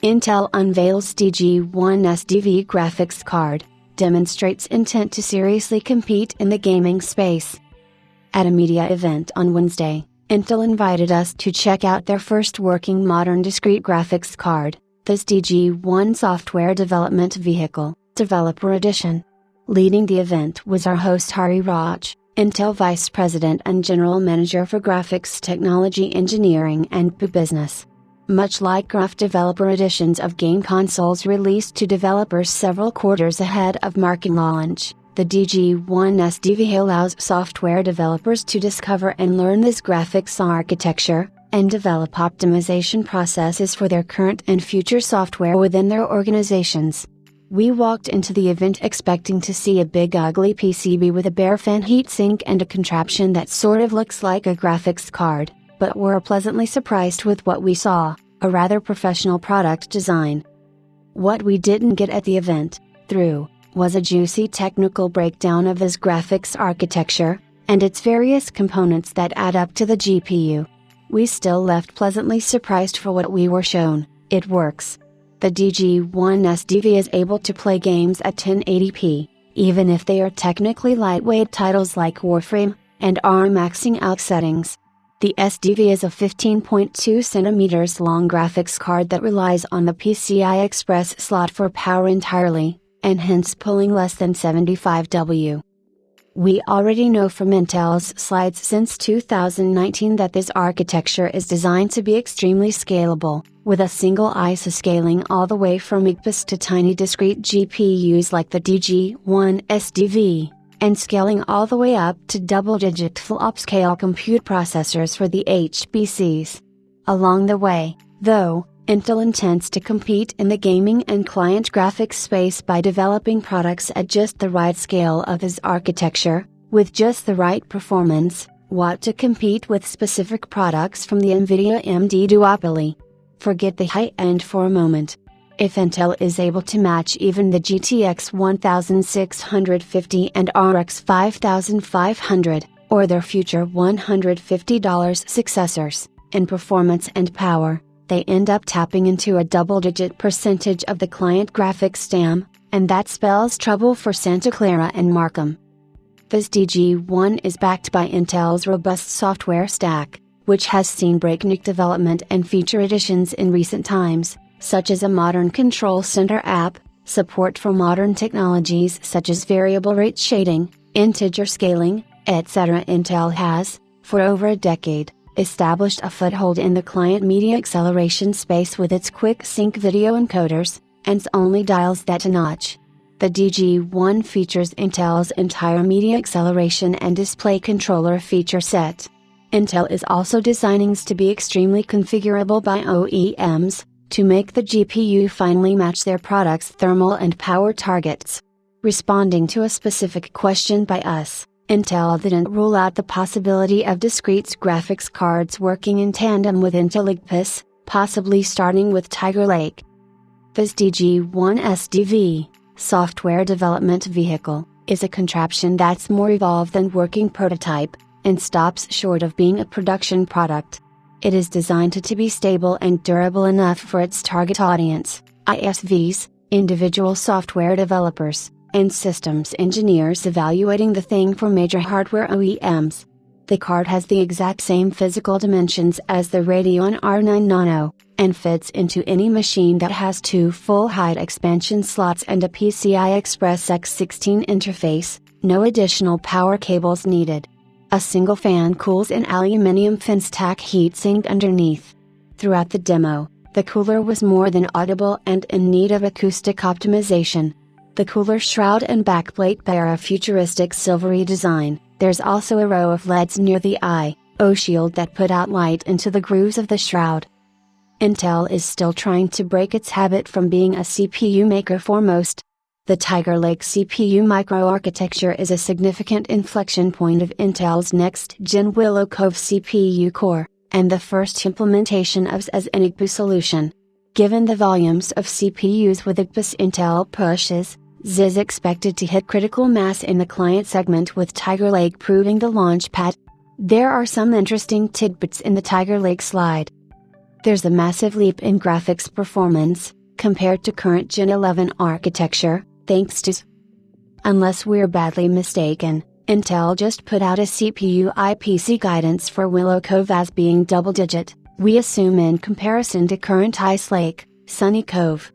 Intel unveils DG1 SDV graphics card, demonstrates intent to seriously compete in the gaming space. At a media event on Wednesday, Intel invited us to check out their first working modern discrete graphics card, this DG1 software development vehicle, Developer Edition. Leading the event was our host Hari Raj, Intel Vice President and General Manager for Graphics Technology Engineering and Business. Much like Graph Developer Editions of game consoles released to developers several quarters ahead of market launch, the DG1 SDV allows software developers to discover and learn this graphics architecture, and develop optimization processes for their current and future software within their organizations. We walked into the event expecting to see a big ugly PCB with a bare fan heatsink and a contraption that sort of looks like a graphics card, but were pleasantly surprised with what we saw, a rather professional product design. What we didn't get at the event, was a juicy technical breakdown of this graphics architecture, and its various components that add up to the GPU. We still left pleasantly surprised for what we were shown. It works. The DG1 SDV is able to play games at 1080p, even if they are technically lightweight titles like Warframe, and are maxing out settings. The SDV is a 15.2 cm long graphics card that relies on the PCI Express slot for power entirely, and hence pulling less than 75 W. We already know from Intel's slides since 2019 that this architecture is designed to be extremely scalable, with a single ISA scaling all the way from EPUS to tiny discrete GPUs like the DG1 SDV, and scaling all the way up to double-digit full-upscale compute processors for the HPCs. Along the way, though, Intel intends to compete in the gaming and client graphics space by developing products at just the right scale of this architecture, with just the right performance, to compete with specific products from the NVIDIA AMD duopoly. Forget the high-end for a moment. If Intel is able to match even the GTX 1650 and RX 5500, or their future $150 successors, in performance and power, they end up tapping into a double-digit percentage of the client graphics TAM, and that spells trouble for Santa Clara and Markham. This DG1 is backed by Intel's robust software stack, which has seen breakneck development and feature additions in recent times, such as a modern control center app, support for modern technologies such as variable rate shading, integer scaling, etc. Intel has, for over a decade, established a foothold in the client media acceleration space with its quick sync video encoders, and its only dials that notch. The DG1 features Intel's entire media acceleration and display controller feature set. Intel is also designing to be extremely configurable by OEMs, to make the GPU finally match their product's thermal and power targets. Responding to a specific question by us, Intel didn't rule out the possibility of discrete graphics cards working in tandem with Intel EPUS, possibly starting with Tiger Lake. This DG1 SDV, software development vehicle, is a contraption that's more evolved than working prototype, and stops short of being a production product. It is designed to be stable and durable enough for its target audience, ISVs, individual software developers, and systems engineers evaluating the thing for major hardware OEMs. The card has the exact same physical dimensions as the Radeon R9 Nano, and fits into any machine that has two full height expansion slots and a PCI Express X16 interface, no additional power cables needed. A single fan cools an aluminum FinStack heatsink underneath. Throughout the demo, the cooler was more than audible and in need of acoustic optimization. The cooler shroud and backplate bear a futuristic silvery design. There's also a row of LEDs near the I/O shield that put out light into the grooves of the shroud. Intel is still trying to break its habit from being a CPU maker foremost. The Tiger Lake CPU microarchitecture is a significant inflection point of Intel's next-gen Willow Cove CPU core, and the first implementation of as an EPUS solution. Given the volumes of CPUs with EPUS Intel pushes, Z is expected to hit critical mass in the client segment with Tiger Lake proving the launchpad. There are some interesting tidbits in the Tiger Lake slide. There's a massive leap in graphics performance, compared to current Gen 11 architecture, thanks to Unless we're badly mistaken, Intel just put out a CPU IPC guidance for Willow Cove as being double-digit, we assume in comparison to current Ice Lake, Sunny Cove,